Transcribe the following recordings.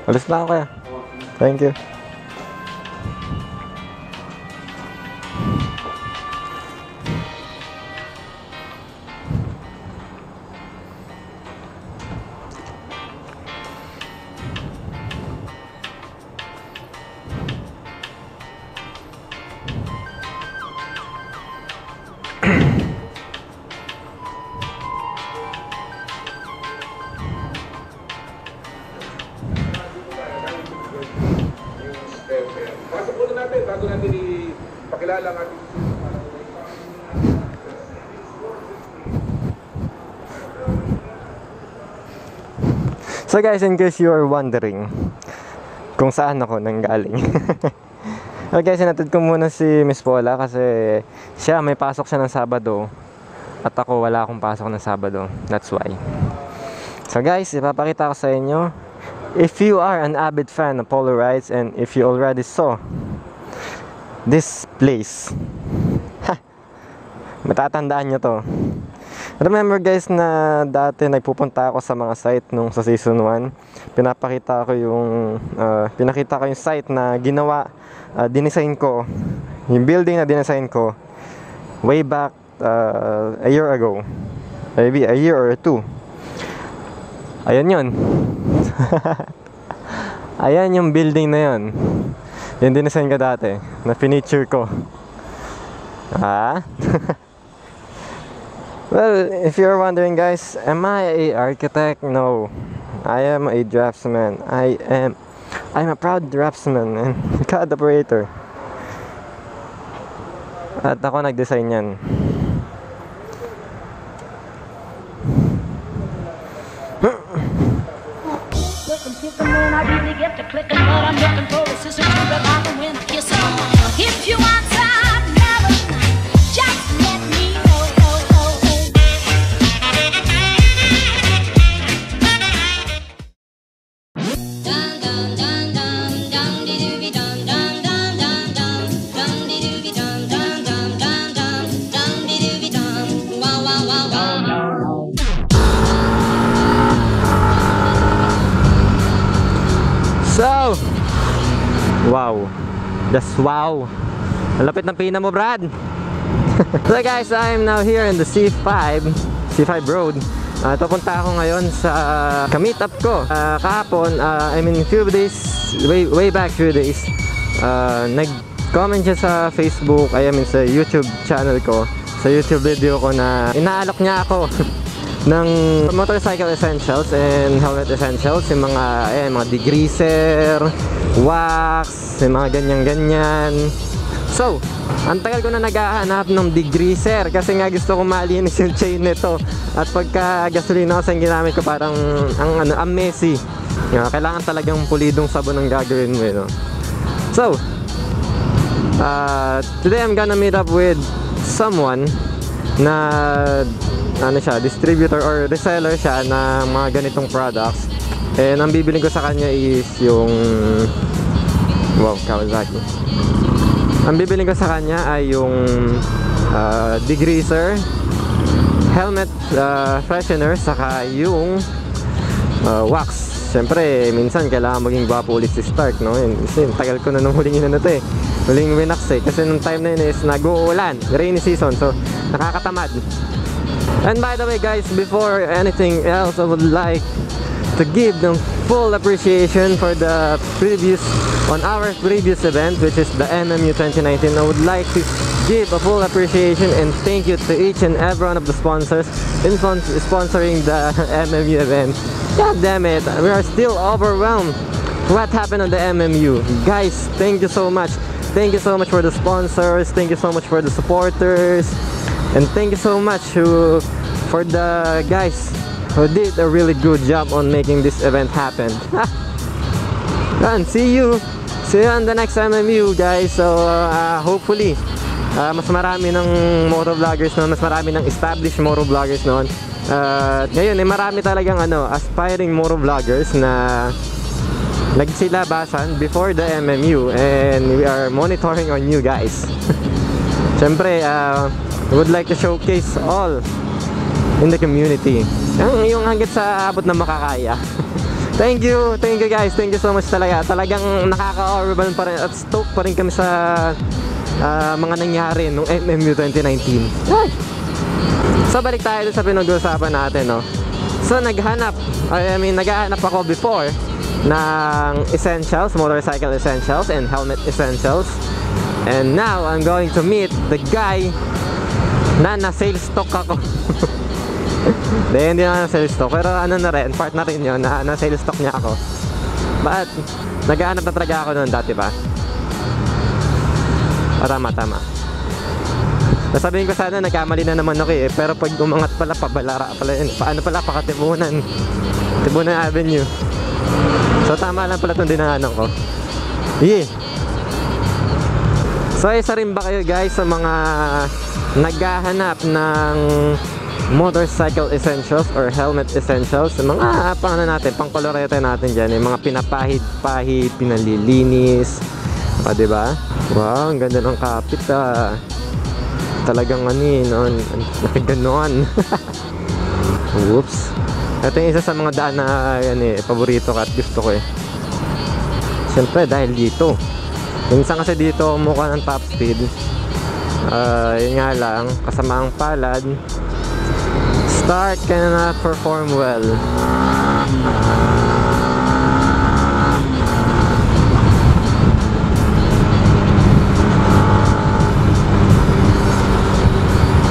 Alis na ako kaya. Thank you. Bago natin ipakilala ang ating So guys, in case you are wondering kung saan ako nanggaling. Okay, sinatid ko muna si Miss Paula kasi siya may pasok siya ng Sabado at ako wala akong pasok ng Sabado. That's why. So guys, ipapakita ko sa inyo, if you are an avid fan of Polo Rides and if you already saw this place, matatandaan nyo to. Remember guys na dati nagpupunta ako sa mga site nung sa season 1. Pinakita ko yung site na ginawa, dinesign ko, yung building na dinesign ko way back a year ago, maybe a year or two. Ayan yun. Ayan yung building na yun, yung dinesign ko dati, na finiture ko. Well, if you're wondering guys, am I a architect? No, I am a draftsman. I'm a proud draftsman and CAD operator. At ako nag-design yan. I really get to clicking, but I'm looking for a sister to revive and win a kiss. If you want some, never just let me know. So, wow, just wow. Ang lapit ng pina mo, Brad. So guys, I'm now here in the C5 road. Papunta ako ngayon sa ka-meet up ko. Kahapon, I mean few days, way back few days, nag-comment siya sa Facebook, I mean sa YouTube channel ko, sa YouTube video ko na inaalok niya ako ng motorcycle essentials and helmet essentials, yung mga degreaser, wax, yung mga ganyan-ganyan. So, ang tagal ko na naghahanap ng degreaser kasi nga gusto ko malinis yung chain nito. At pagka gasolina kasi yung ginamit ko parang ang messy. Kailangan talagang pulidong sabon ang gagawin mo, no? So, today I'm gonna meet up with someone na distributor or reseller siya ng mga ganitong products. And ang bibiling ko sa kanya is yung Kawasaki. Ang bibiling ko sa kanya ay yung degreaser, helmet freshener, saka yung wax. Siyempre, minsan kailangan maging gwapo ulit si Stark, no? Kasi tagal ko na nung huling huling winax kasi nung time na yun is nag-uulan, rainy season, so nakakatamad. And by the way guys, before anything else, I would like to give them full appreciation for the our previous event, which is the MMU 2019. I would like to give a full appreciation and thank you to each and every one of the sponsors in sponsoring the MMU event. God damn it, we are still overwhelmed what happened on the MMU. Guys, thank you so much. Thank you so much for the sponsors, thank you so much for the supporters, and thank you so much for the guys who did a really good job on making this event happen. And see you on the next MMU guys. So hopefully mas marami ng motovloggers noon, mas marami ng established motovloggers noon. Ngayon marami talagang aspiring motovloggers na nagsilabasan before the MMU, and we are monitoring on you guys. Siyempre, we would like to showcase all in the community yung hanggat sa abot na makakaya. Thank you guys, thank you so much talaga. Talagang nakaka-overwhelm pa rin at stoked pa rin kami sa mga nangyari nung MMU 2019. Ay! So balik tayo sa pinag-uusapan natin, no? So naghahanap ako before ng essentials, motorcycle essentials and helmet essentials. And now I'm going to meet the guy na na-sales stock ako. Hindi na sales stock, pero ano na rin, part na rin yun na sales stock niya ako. But naghahanap na talaga ako noon dati ba? Tama. Nasabihin ko sana nagkamali na naman ako eh, pero pag umangat pala, pabalara pala yun. Paano pala, pakatibunan Avenue. So tama lang pala itong dinaanan ko. Yeah. So isa rin ba kayo guys sa mga naghahanap ng motorcycle essentials or helmet essentials? Mga pangkolorete natin dyan, yung mga pinapahid-pahid, pinalilinis, diba? Wow, ang ganda ng kapit talagang nakaganon. Whoops. Ito yung isa sa mga daan na paborito ko at gusto ko eh. Siyempre dahil dito minsan kasi dito mukha ng top speed. Yun nga lang, kasama ang palad, start cannot perform well.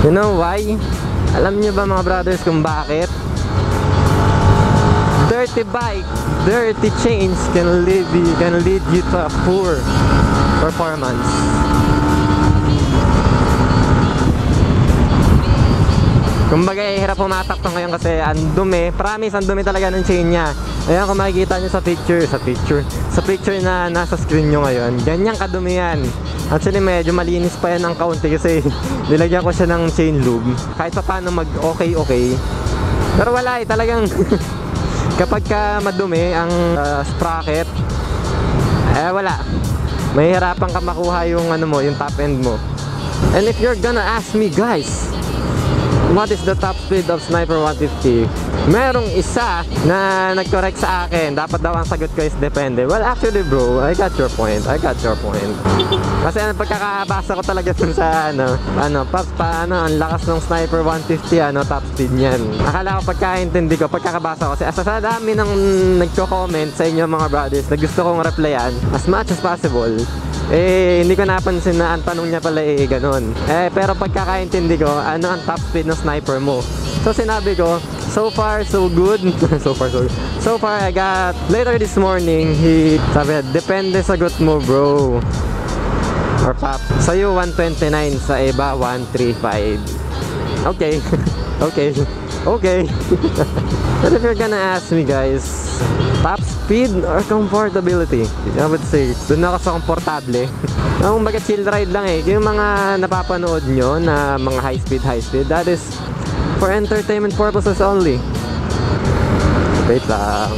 You know why? Alam niyo ba mga brothers kung bakit? Dirty bike, dirty chains can lead you to a poor performance. Kumbaga hirap pumatak to ngayon kasi ang dumi, promise ang dumi talaga ng chain niya. Ayan kung makikita nyo sa picture na nasa screen nyo ngayon, ganyan kadumi yan. Actually medyo malinis pa yan ng kaunti kasi nilagyan ko siya ng chain lube. Kahit pa paano mag okay. Pero wala talagang kapag ka madumi ang sprocket, wala. Mahihirapan ka makuha yung yung top end mo. And if you're gonna ask me guys, what is the top speed of Sniper 150? Merong isa na nag-correct sa akin. Dapat daw ang sagot ko is depende. Well, actually bro, I got your point. Kasi pagkakabasa ko talaga dun sa ang lakas ng Sniper 150, top speed niyan. Akala ko pagkakabasa ko kasi sa dami ng nagko-comment sa inyo mga brothers na gusto kong replyan as much as possible. Hindi ko napansin na ang tanong niya pala ganon. Pero pagkakaintindi ko, ano ang top speed ng sniper mo? So sinabi ko, so far so good. So far I got, later this morning, sabi, depende sagot mo bro. Or pop. Sa'yo 129, sa iba 135. Okay. But if you're gonna ask me guys, top speed or comfortability, I would say, doon ako sa komportable. Ang baga chill ride lang yung mga napapanood nyo na mga high speed, that is for entertainment purposes only. Wait lang.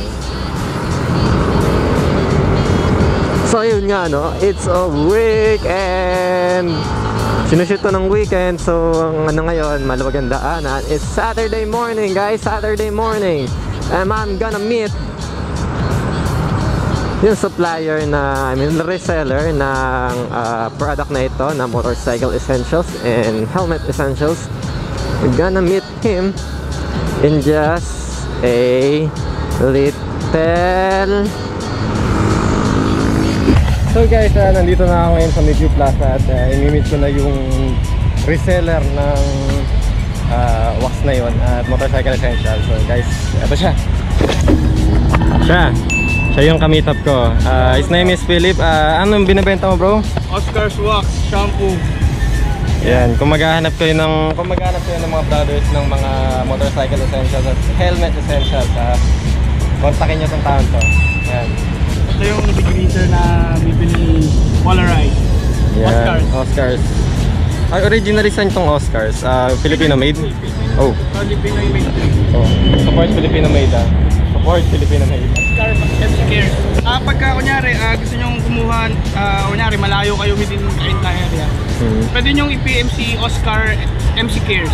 So yun nga it's a weekend. Sinushoot to ng weekend, so ang ngayon, maluwag ang daanan. It's Saturday morning guys, Saturday morning. And I'm gonna meet yung supplier reseller ng product na ito, na motorcycle essentials and helmet essentials. We're gonna meet him in just a little. So guys, nandito na ako ngayon sa Medju Plaza at i-meet ko na yung reseller ng wax na yun at motorcycle essentials. So guys, ito siya. Siya yung kamitap ko. His name is Philip. Anong binibenta mo bro? Oscar's Wax Shampoo. Yan, kung maghahanap kayo ng mga brothers ng mga motorcycle essentials at helmet essentials, kontakin nyo itong taon to. Yan. Ito yung nabigreaser na bibili Polarized. Yan, Oscars. Originally saan itong Oscars? Filipino made? Oh. Filipino made. Oh. Support Filipino made Support Filipino made. Oscar MC Cares. Pagka kunyari gusto nyong kumuha, kunyari malayo kayo within the entire area, pwede nyong i-PM si Oscar MC Cares.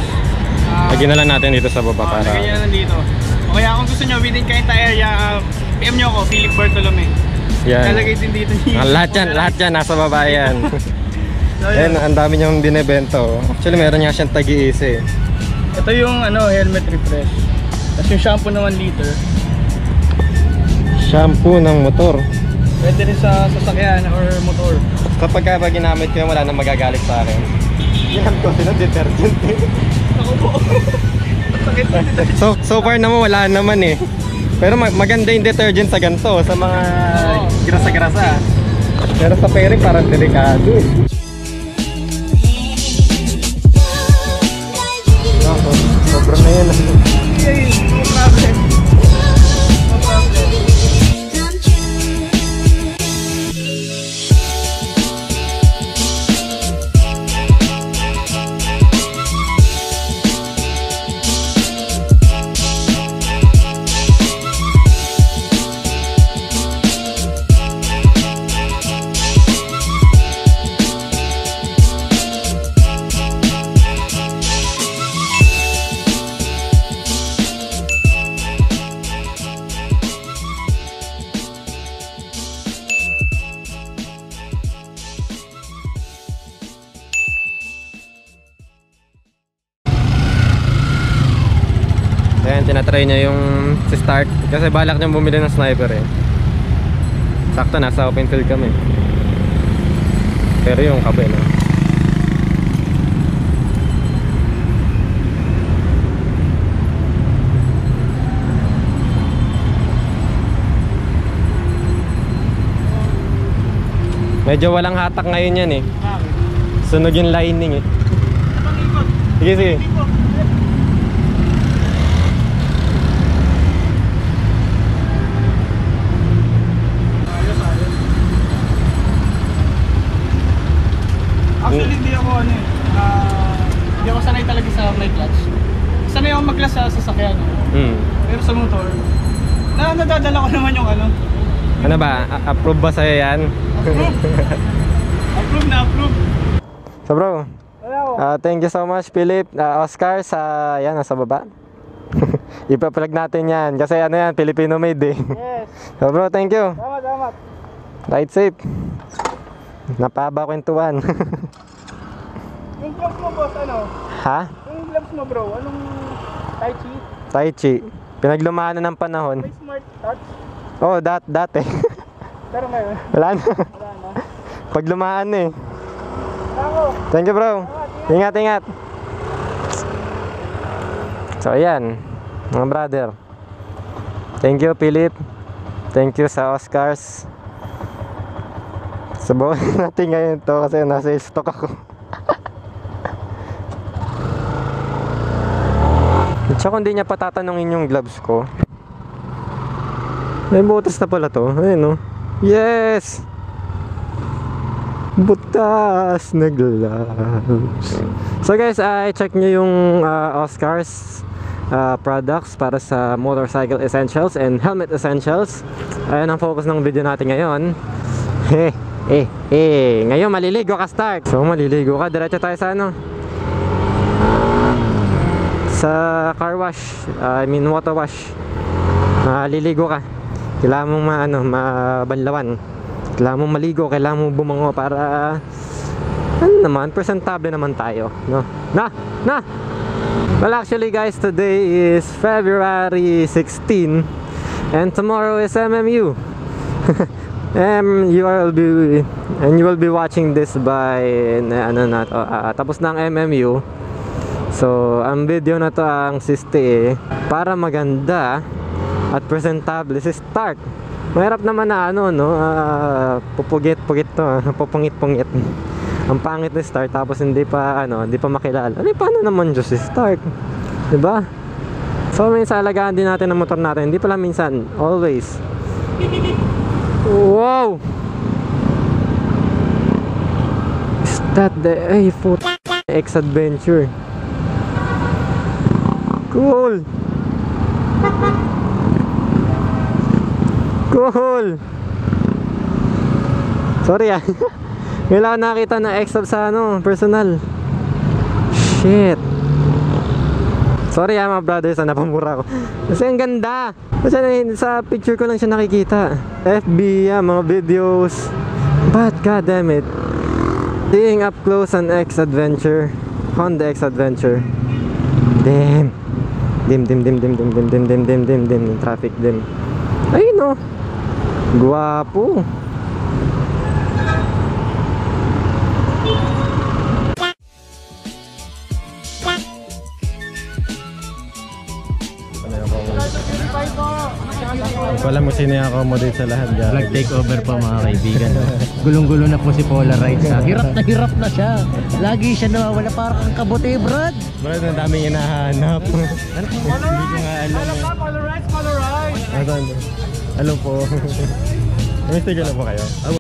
Lagyan na lang natin dito sa baba para. Lagyan na lang dito. O kaya kung gusto nyo within the entire area, PM nyo ako, Philip Bartolome. Yan. Nalagay din dito ni... Lahat yan, nasa baba yan. So, Ayan, ang dami niyang binibento. Actually, meron nga siyang tag-iisa eh. ito yung helmet refresh. Tapos yung shampoo na 1 liter. Shampoo ng motor. Pwede rin sa sasakyan or motor. Kapag ba ginamit ko yun, wala nang magagalit sa akin. Yan ko, sino detergent eh. Ako po. Sakit na dito. So far naman wala naman eh. Pero maganda yung detergent sa ganito, sa mga grasa-grasa. Pero sa pairing parang delikado eh. Sobrang na yun. Okay, no problem. No problem. Ayan, tinatry niya yung start kasi balak niya bumili ng sniper eh. Sakto, nasa open field kami. Pero yung kape no. Medyo walang hatak ngayon yan eh. Sunog yung lining eh. Sige, sige. Actually, hindi ako sanay talaga sa may clutch. Sanay ako mag-clutch sa sasakyan. Pero sa motor, nadadala ko naman yung Ano ba? Approve ba sa'yo yan? Approve na approve. So bro, thank you so much Philip. Oscar sa yan, nasa baba. Ipa-plug natin yan kasi yan, Filipino made eh. Yes. So bro, thank you. Salamat. Ride safe. Napaba kwentuhan. Yung gloves mo boss, Ha? Yung gloves mo bro, anong Tai Chi? Tai Chi. Pinaglumaan na ng panahon. May smart touch? Oh, dati. Pero ngayon, Wala na. wala na. Paglumaan eh. Ako, Thank you bro. Ingat, ingat. So ayan, mga brother. Thank you Philip. Thank you sa Oscars. Sabawan natin ngayon to kasi nasa stock ako. At saka hindi niya patatanungin yung gloves ko. May butas na pala to. Ayun no. Yes! Butas na gloves. So guys, i-check nyo yung Oscars products para sa motorcycle essentials and helmet essentials. Ayan ang focus ng video natin ngayon. Ngayon maliligo ka start. So maliligo ka, diretso tayo sa sa car wash, water wash. Maliligo ka. Kailangan mong mabanlawan. Kailangan mong maligo, kailangan mong bumango para presentable naman tayo, no? Well actually guys, today is February 16 and tomorrow is MMU. You will be watching this by tapos ng MMU. So ang video na to ang siste para maganda at presentable si start. Mahirap naman na pupugit-pugit to, pupungit-pungit. Ang pangit ni start tapos hindi pa makilala. Paano naman Diyos si start? 'Di ba? So minsan alagaan din natin ang motor natin, hindi pala minsan, always. Wow! Is that the X Adventure? Cool! Cool! Sorry Ngayon nakita na X sa personal. Shit! Sorry mga brothers, napamura ko. Kasi ang ganda. Kasi sa picture ko lang siya nakikita. FB, mga videos. But god damn it. Seeing up close an X Adventure. Honda X Adventure. Damn. Dim. Traffic dim. Ayun oh. Guwapo. Hindi ko alam kung sino yung accommodate sa lahat. Vlog takeover po mga kaibigan. Gulong-gulo na po si Polarides. Hirap na siya. Lagi siya nawawala parang ang kabote, Brad. Brad, ang daming hinahanap. Hindi ko nga alam. Polarize. Ano po? May sticker na po kayo?